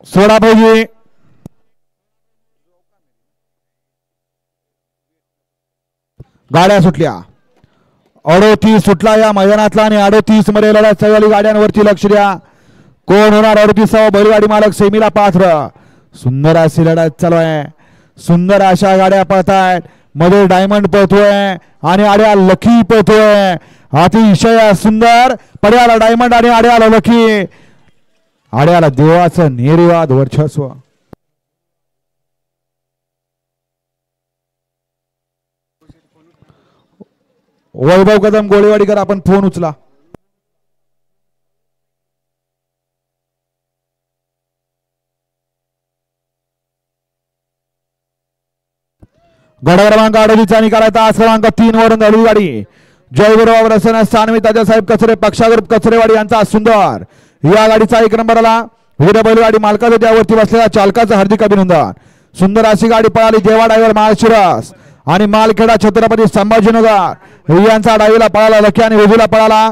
सोडा पाहिजे. गाड्या सुटल्या. 38 सुटला या मैदानातला आणि 38 मध्ये लढत चालली. गाड्यांवरती लक्ष द्या. कोण होणार 38वा बैलगाडी मालक सेमीला पात्र. सुंदर अशी लढत चालू आहे. सुंदर अशा गाड्या पळतायत. मध्ये डायमंड पळतोय आणि आड्या लकी पळतोय. अतिशय सुंदर. पड्याला डायमंड आणि आड्याला लकी. आड्याला देवाचं निर्वाद वर्चस्व. वैभव कदम गोळेवाडीकर आपण फोन उचला. गड क्रमांक 38चा निकाल आहे. तास क्रमांक 3 वरून झाली गाडी. जयगुरुबाब रसन सानवी तात्यासाहेब कचरे पक्षाग्रुप कचरेवाडी यांचा सुंदर या गाडीचा 1 नंबर आला. विविध बैलगाडी मालकाचं त्यावरती बसलेल्या चालकाचं हार्दिक अभिनंदन. सुंदर अशी गाडी पळाली. देवा ड्रायव्हर माळशिरस आणि मालखेडा छत्रपती संभाजीनगर यांचा डावीला पळाला लकी आणि उजवीला पळाला